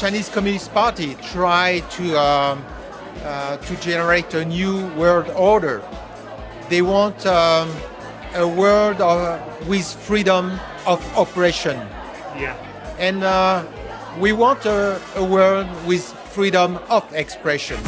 Chinese Communist Party tried to generate a new world order. They want a world with freedom of operation. Yeah. And we want a world with freedom of expression.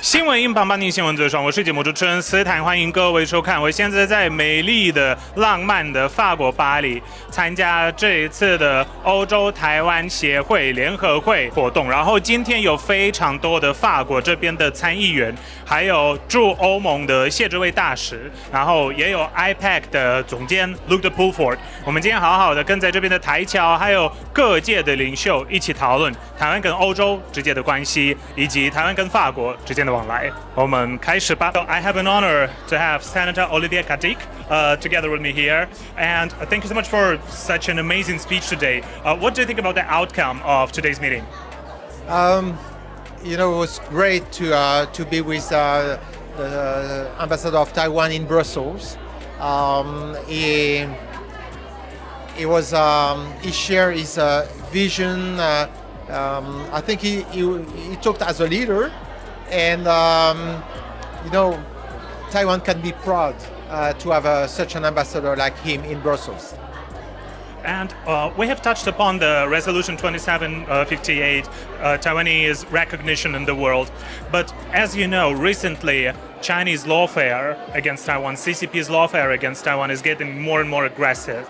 新闻硬邦邦，新闻最爽，我是节目主持人斯坦，欢迎各位收看。我现在在美丽的、浪漫的法国巴黎，参加这一次的欧洲台湾协会联合会活动。然后今天有非常多的法国这边的参议员，还有驻欧盟的谢志伟大使，然后也有 IPAC 的总监 Luc de Pulford。我们今天好好的跟在这边的台侨，还有各界的领袖一起讨论台湾跟欧洲之间的关系，以及台湾跟法国之间的往来。我们开始吧。So I have an honor to have Senator Cadic together with me here, and thank you so much for such an amazing speech today. What do you think about the outcome of today's meeting? It was great to be with the ambassador of Taiwan in Brussels. He shared his vision. I think he talked as a leader. And, Taiwan can be proud to have such an ambassador like him in Brussels. And we have touched upon the Resolution 2758, Taiwanese recognition in the world. But as you know, recently, Chinese lawfare against Taiwan, CCP's lawfare against Taiwan is getting more and more aggressive.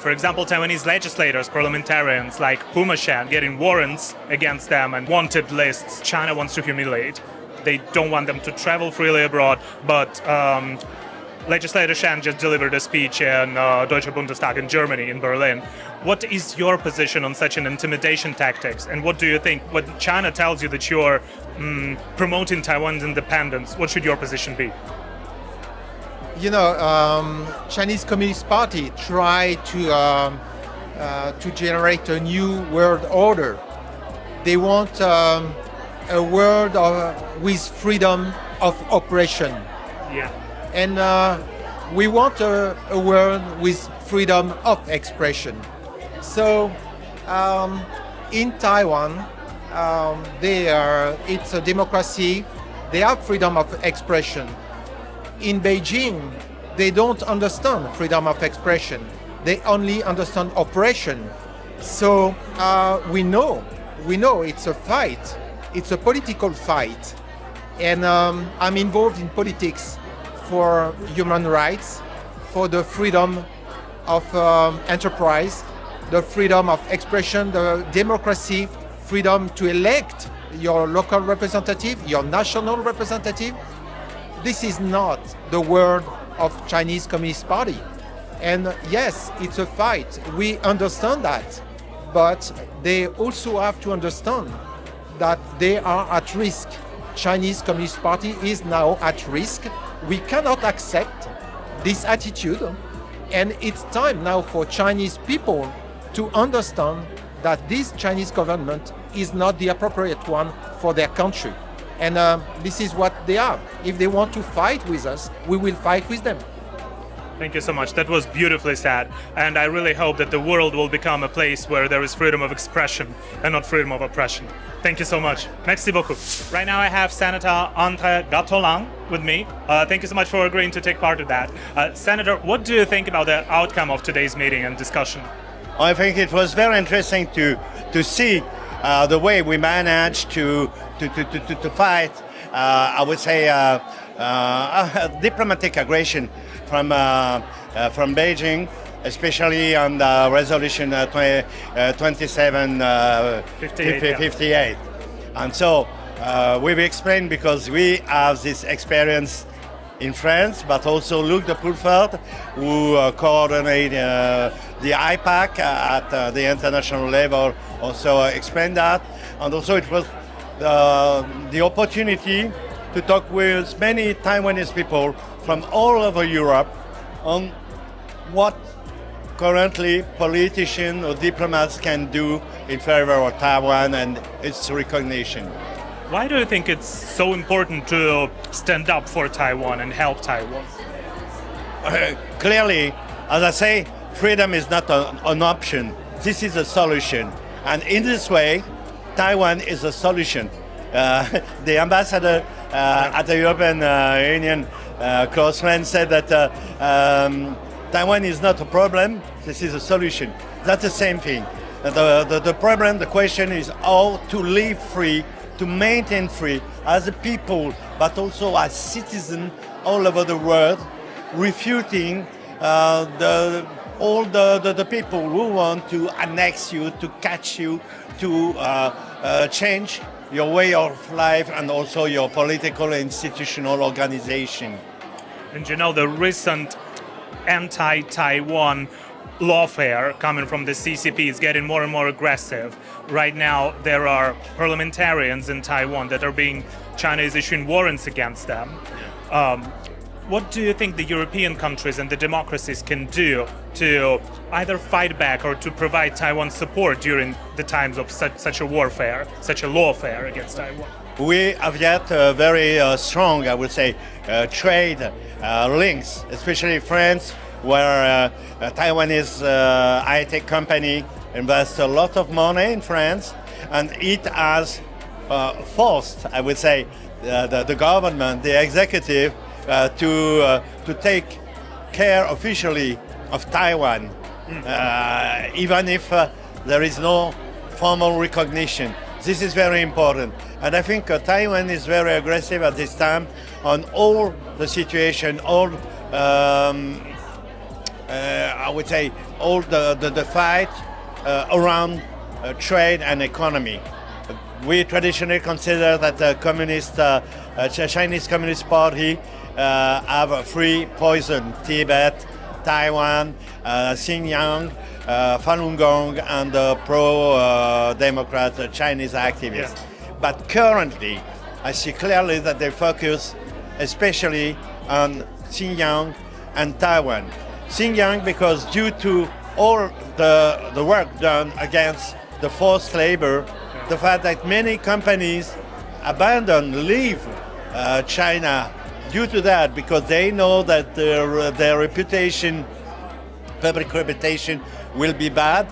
For example, Taiwanese legislators, parliamentarians like Puma Shan getting warrants against them and wanted lists China wants to humiliate. They don't want them to travel freely abroad, but Legislator Shan just delivered a speech in Deutsche Bundestag in Germany, in Berlin. What is your position on such an intimidation tactics? And what do you think? When China tells you that you're promoting Taiwan's independence, what should your position be? Chinese Communist Party tried to generate a new world order. They want a world with freedom of operation. Yeah. And we want a world with freedom of expression. So in Taiwan, it's a democracy. They have freedom of expression. In Beijing, they don't understand freedom of expression. They only understand operation. So we know it's a fight. It's a political fight. And I'm involved in politics for human rights, for the freedom of enterprise, the freedom of expression, the democracy, freedom to elect your local representative, your national representative. This is not the word of Chinese Communist Party. And yes, it's a fight. We understand that. But they also have to understand that they are at risk. Chinese Communist Party is now at risk. We cannot accept this attitude. And it's time now for Chinese people to understand that this Chinese government is not the appropriate one for their country. And this is what they are. If they want to fight with us, we will fight with them. Thank you so much. That was beautifully said. And I really hope that the world will become a place where there is freedom of expression and not freedom of oppression. Thank you so much. Merci beaucoup. Right now I have Senator Gattolin with me. Thank you so much for agreeing to take part in that. Senator, what do you think about the outcome of today's meeting and discussion? I think it was very interesting to see the way we managed to fight, I would say, diplomatic aggression from Beijing, especially on the resolution 2758. And so we've explained because we have this experience in France, but also Luc de Pulford, who coordinate the IPAC at the international level, also explained that. And also it was the opportunity to talk with many Taiwanese people from all over Europe on what currently politicians or diplomats can do in favor of Taiwan and its recognition. Why do you think it's so important to stand up for Taiwan and help Taiwan? Clearly, as I say, freedom is not an option. This is a solution. And in this way, Taiwan is a solution. The ambassador at the European Union, Klaus Lehn, said that Taiwan is not a problem, this is a solution. That's the same thing. The problem, the question is how to live free, to maintain free as a people, but also as citizens all over the world, refuting all the people who want to annex you, to catch you, to change your way of life and also your political and institutional organization. And you know, the recent anti-Taiwan lawfare coming from the CCP is getting more and more aggressive. Right now, there are parliamentarians in Taiwan that are China is issuing warrants against them. What do you think the European countries and the democracies can do to either fight back or to provide Taiwan support during the times of such a warfare, such a lawfare against Taiwan? We have yet very strong, I would say, trade links, especially France, where Taiwanese high-tech company invests a lot of money in France, and it has forced, I would say, the government, the executive, to take care officially of Taiwan, even if there is no formal recognition. This is very important. And I think Taiwan is very aggressive at this time on all the situation, all, I would say, all the fight around trade and economy. We traditionally consider that the Chinese Communist Party have a free poison: Tibet, Taiwan, Xinjiang, Falun Gong, and pro-democrat Chinese activists. Yeah. But currently, I see clearly that they focus especially on Xinjiang and Taiwan. Xinjiang because due to all the work done against the forced labor, the fact that many companies leave China due to that, because they know that their reputation, public reputation, will be bad.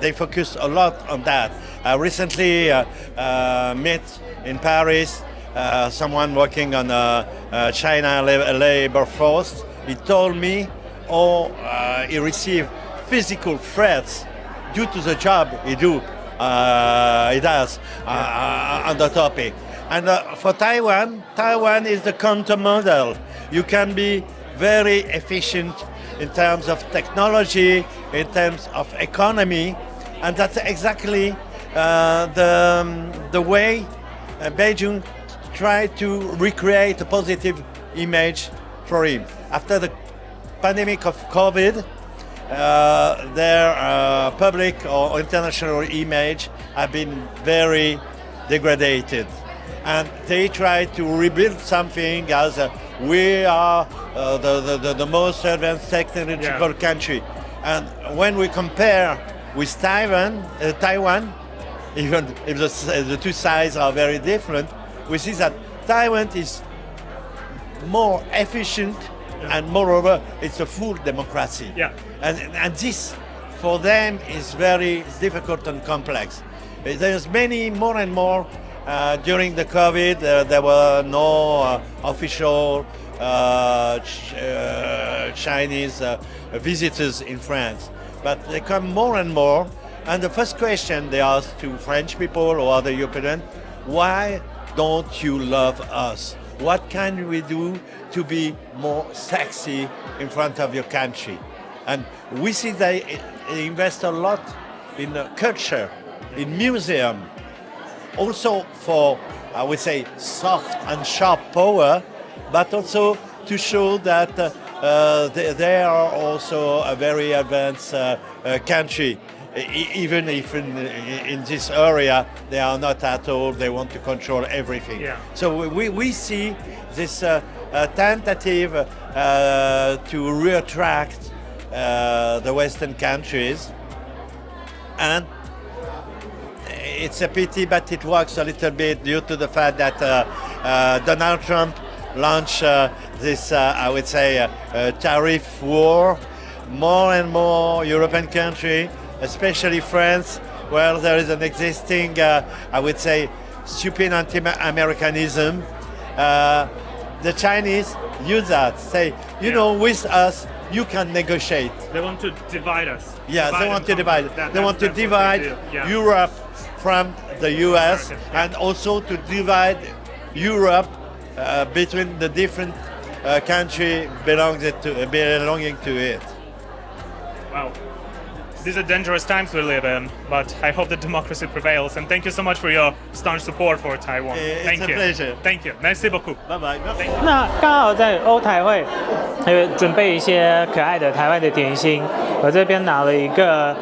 They focus a lot on that. I recently met in Paris someone working on China labor force. He told me he received physical threats due to the job he does on the topic. And for Taiwan, Taiwan is the counter model. You can be very efficient in terms of technology, in terms of economy, and that's exactly the way Beijing tried to recreate a positive image for him. After the pandemic of COVID, their public or international image have been very degraded. And they try to rebuild something as we are the most advanced technological country. And when we compare with Taiwan, even if the two sides are very different, we see that Taiwan is more efficient, and moreover, it's a full democracy. Yeah. And this, for them, is very difficult and complex. There's more and more. During the COVID, there were no official Chinese visitors in France, but they come more and more. And the first question they ask to French people or other Europeans: why don't you love us? What can we do to be more sexy in front of your country? And we see they invest a lot in culture, in museum. Also for, I would say, soft and sharp power, but also to show that they are also a very advanced country, even if in this area they are not at all. They want to control everything. Yeah. So we see this tentative to reattract the Western countries, and it's a pity, but it works a little bit due to the fact that Donald Trump launched this, I would say, tariff war more and more European countries, especially France, where there is an existing, I would say, stupid anti-Americanism. The Chinese use that, say, you know, with us, you can negotiate. They want to divide us. Yeah, they want to divide. They want to divide Europe from the US and also to divide Europe between the different countries belonging to it. Wow. These are dangerous times we live in, but I hope that democracy prevails. And thank you so much for your staunch support for Taiwan. It's a pleasure. Thank you. Merci beaucoup. Bye bye. 那刚好在欧台会，准备一些可爱的台湾的点心。我这边拿了一个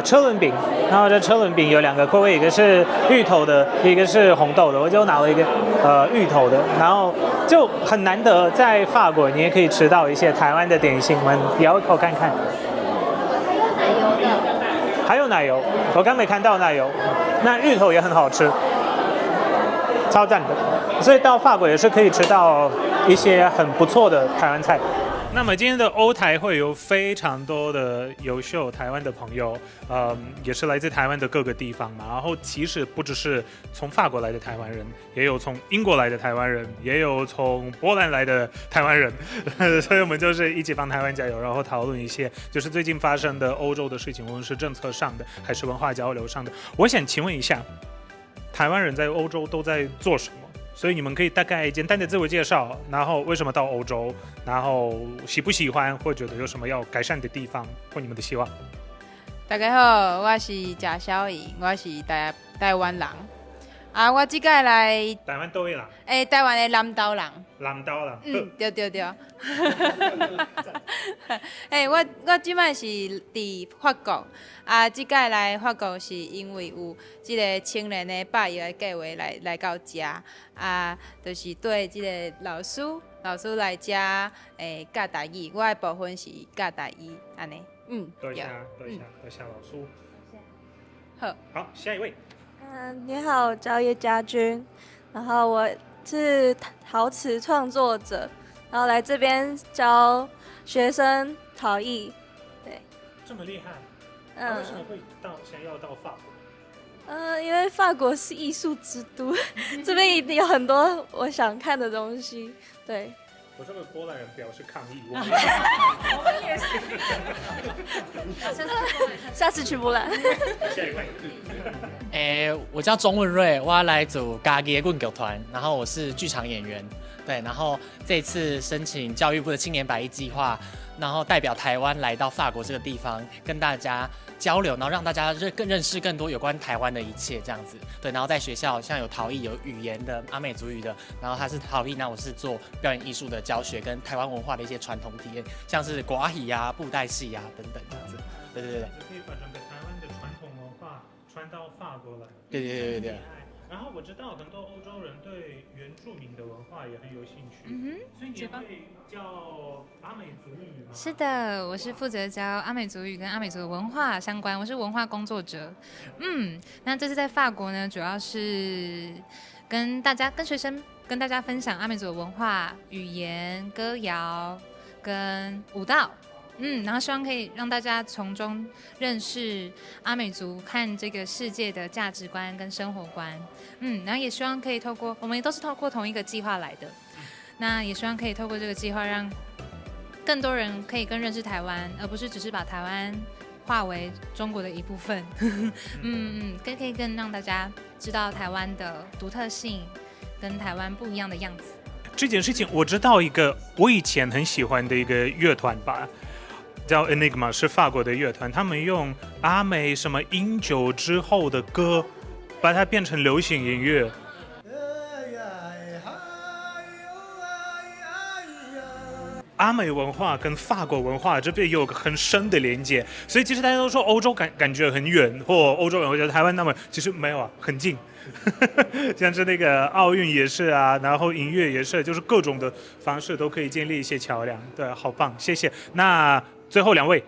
车轮饼，然后这车轮饼有2个口味，一个是芋头的，一个是红豆的。我就拿了一个芋头的，然后就很难得在法国你也可以吃到一些台湾的点心，我们咬一口看看。还有奶油，我刚没看到奶油。那芋头也很好吃，超赞的。所以到法国也是可以吃到一些很不错的台湾菜。那么今天的欧台会有非常多的优秀台湾的朋友，也是来自台湾的各个地方嘛。然后其实不只是从法国来的台湾人，也有从英国来的台湾人，也有从波兰来的台湾人，所以我们就是一起帮台湾加油，然后讨论一些就是最近发生的欧洲的事情，无论是政策上的还是文化交流上的。我想请问一下，台湾人在欧洲都在做什么？所以你们可以大概简单的自我介绍，然后为什么到欧洲，然后喜不喜欢，或觉得有什么要改善的地方，或你们的希望。大家好，我是贾小莹，我是台湾人。我这届来台湾倒位人？台湾的南投人。南投人。对。我即摆是伫法国，这届来法国是因为有即个青年的百亿的计划来到遮，就是对即个老师来遮教台语，我的部分是教台语，安尼。多谢老师。好，下一位。你好，我叫叶家军，然后我是陶瓷创作者，然后来这边教学生陶艺。对，这么厉害，为什么会想要到法国？因为法国是艺术之都，这边一定有很多我想看的东西。对。我这个波兰人表示抗议。我们也是。下次去波兰。下一位。我叫钟文瑞，我来自嘉义棍剧团，然后我是剧场演员。对，然后这一次申请教育部的青年百亿计划，然后代表台湾来到法国这个地方，跟大家交流，然后让大家认识更多有关台湾的一切这样子。对，然后在学校像有陶艺、有语言的阿美族语的，然后他是陶艺，那我是做表演艺术的教学跟台湾文化的一些传统体验，像是寡戏啊、布袋戏啊等等这样子。对。可以把整个台湾的传统文化传到法国来。对。然后我知道很多欧洲人对原住民的文化也很有兴趣，所以你会教阿美族语吗？是的，我是负责教阿美族语跟阿美族的文化相关，我是文化工作者。那这次在法国呢，主要是跟学生跟大家分享阿美族的文化、语言、歌谣跟舞蹈。然后希望可以让大家从中认识阿美族看这个世界的价值观跟生活观，然后也希望可以透过，我们也都是透过同一个计划来的，那也希望可以透过这个计划让更多人可以更认识台湾，而不是只是把台湾化为中国的一部分，可以更让大家知道台湾的独特性跟台湾不一样的样子。这件事情我知道一个我以前很喜欢的一个乐团吧。叫 Enigma， 是法国的乐团，他们用阿美什么饮酒之后的歌，把它变成流行音乐。阿美文化跟法国文化这边有个很深的连接，所以其实大家都说欧洲感觉很远，或欧洲人会觉得台湾那么，其实没有啊，很近。像是那个奥运也是啊，然后音乐也是，就是各种的方式都可以建立一些桥梁。对，好棒，谢谢。那最后2位，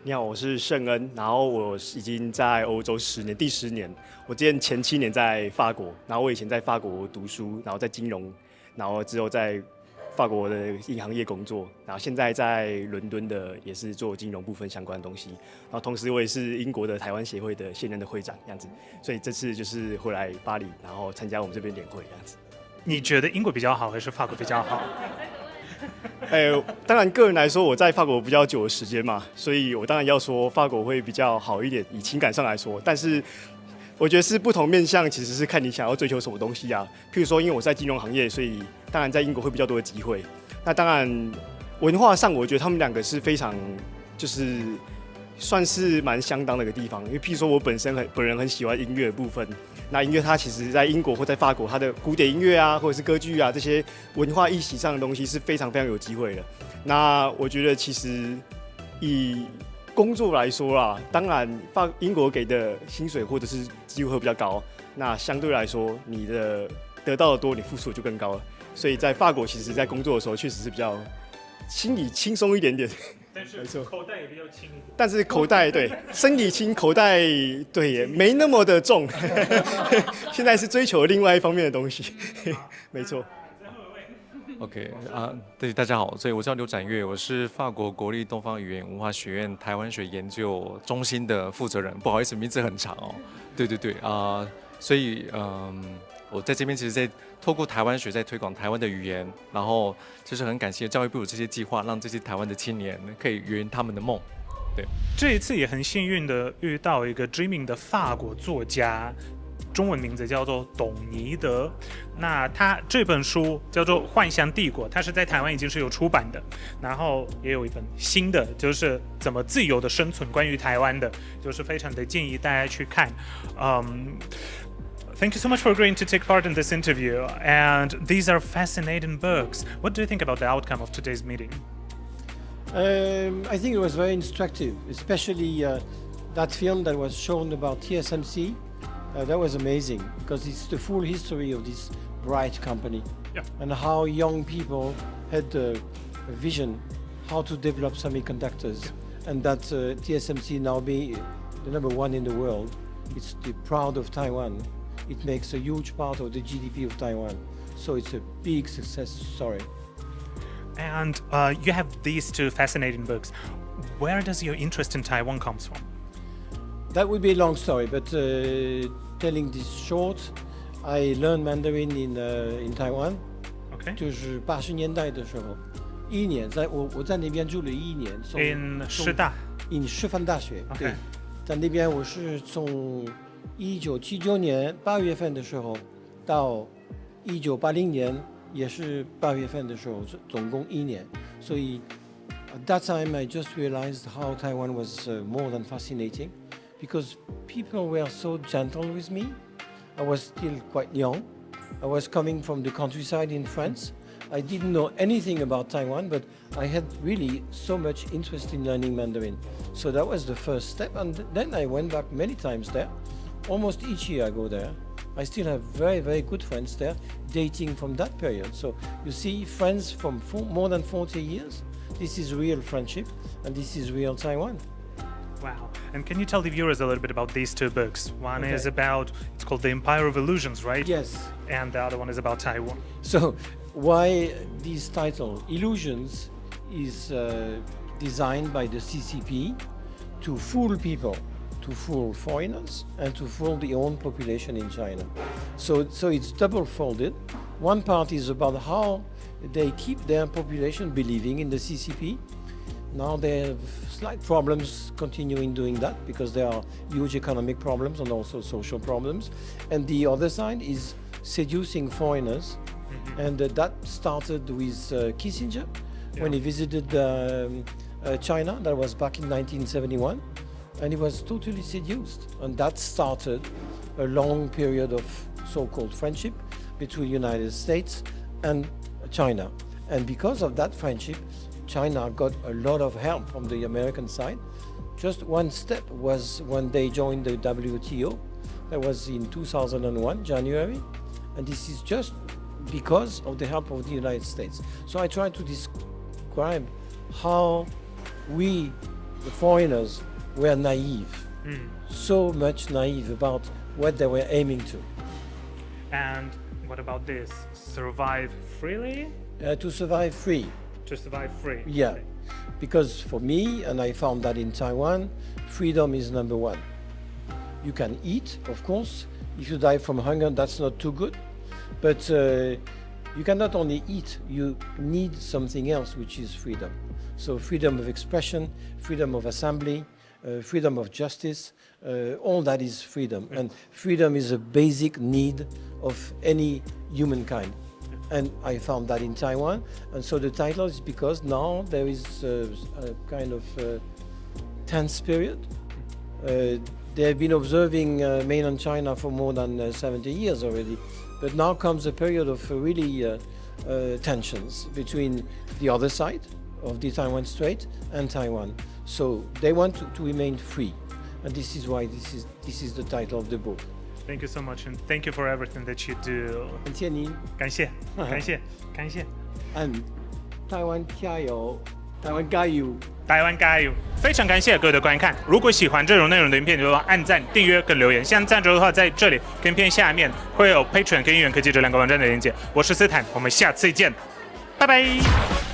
你好，我是盛恩，然后我已经在欧洲10年，第10年。我之前前7年在法国，然后我以前在法国读书，然后在金融，然后之后在法国的银行业工作，然后现在在伦敦的也是做金融部分相关的东西，然后同时我也是英国的台湾协会的现任的会长这样子，所以这次就是回来巴黎，然后参加我们这边年会这样子。你觉得英国比较好还是法国比较好？当然个人来说，我在法国比较久的时间嘛，所以我当然要说法国会比较好一点，以情感上来说，但是我觉得是不同面向，其实是看你想要追求什么东西啊。譬如说，因为我在金融行业，所以当然在英国会比较多的机会。那当然文化上，我觉得他们两个是非常就是算是蛮相当的一个地方。因为譬如说我本人很喜欢音乐的部分，那音乐它其实在英国或在法国，它的古典音乐啊，或者是歌剧啊这些文化议题上的东西是非常非常有机会的。那我觉得其实以工作来说啦，当然英国给的薪水或者是机会会比较高，那相对来说你的得到的多，你付出的就更高了。所以在法国，其实在工作的时候确实是比较心里轻松一点点，但是口袋也比较轻一点。但是口袋对，身体轻，口袋对也没那么的重。现在是追求另外一方面的东西，没错。OK 对，大家好，所以我叫刘展岳，我是法国国立东方语言文化学院台湾学研究中心的负责人。不好意思，名字很长哦。对所以我在这边其实在透过台湾学在推广台湾的语言，然后就是很感谢教育部有这些计划，让这些台湾的青年可以圆他们的梦。对，这一次也很幸运的遇到一个知名的法国作家。中文名字叫做董尼德，那他这本书叫做《幻想帝国》，它是在台湾已经是有出版的，然后也有一本新的，就是怎么自由的生存，关于台湾的，就是非常的建议大家去看。Thank you so much for agreeing to take part in this interview, and these are fascinating books. What do you think about the outcome of today's meeting? I think it was very instructive, especially that film that was shown about TSMC. That was amazing because it's the full history of this bright company and how young people had a vision how to develop semiconductors, and that TSMC now being the #1 in the world, it's proud of Taiwan. It makes a huge part of the GDP of Taiwan, so it's a big success story. And you have these two fascinating books. Where does your interest in Taiwan comes from? That would be a long story, but telling this short, I learned Mandarin in Taiwan. Okay. 就是80年代的时候，1年我在那边住了1年。In 师大。in 师范大学。Okay. 对，在那边我是从1979年8月份的时候到1980年也是8月份的时候，总共1年。所以 at that time I just realized how Taiwan was more than fascinating. Because people were so gentle with me. I was still quite young. I was coming from the countryside in France. I didn't know anything about Taiwan, but I had really so much interest in learning Mandarin. So that was the first step, and then I went back many times there. Almost each year I go there. I still have very, very good friends there, dating from that period. So you see, friends from more than 40 years. This is real friendship, and this is real Taiwan. Wow. And can you tell the viewers a little bit about these two books? One is about, it's called The Empire of Illusions, right? Yes. And the other one is about Taiwan. So why this title? Illusions is designed by the CCP to fool people, to fool foreigners, and to fool the own population in China. So it's double-folded. One part is about how they keep their population believing in the CCP. Now they have slight problems continuing doing that because there are huge economic problems and also social problems. And the other side is seducing foreigners. And that started with Kissinger when he visited China. That was back in 1971. And he was totally seduced. And that started a long period of so-called friendship between the United States and China. And because of that friendship, China got a lot of help from the American side. Just one step was when they joined the WTO. That was in 2001, January. And this is just because of the help of the United States. So I try to describe how we, the foreigners, were naive. So much naive about what they were aiming to. And what about this? Survive freely? To survive free. To survive free. Yeah, because for me, and I found that in Taiwan, freedom is number one. You can eat, of course. If you die from hunger, that's not too good. But you cannot only eat, you need something else, which is freedom. So freedom of expression, freedom of assembly, freedom of justice, all that is freedom. And freedom is a basic need of any humankind. And I found that in Taiwan. And so the title is because now there is a kind of tense period. They have been observing mainland China for more than 70 years already. But now comes a period of really tensions between the other side of the Taiwan Strait and Taiwan. So they want to remain free. And this is why this is the title of the book. Thank you so much, and thank you for everything that you do. 感谢您，感谢，感谢，感谢。And 台湾加油，台湾加油，台湾加油！非常感谢各位的观看。如果喜欢这种内容的影片，就按赞、订阅跟留言。像赞助的话，在这里跟片下面会有 Patron 跟应援科技这2个网站的连接。我是斯坦，我们下次见，拜拜。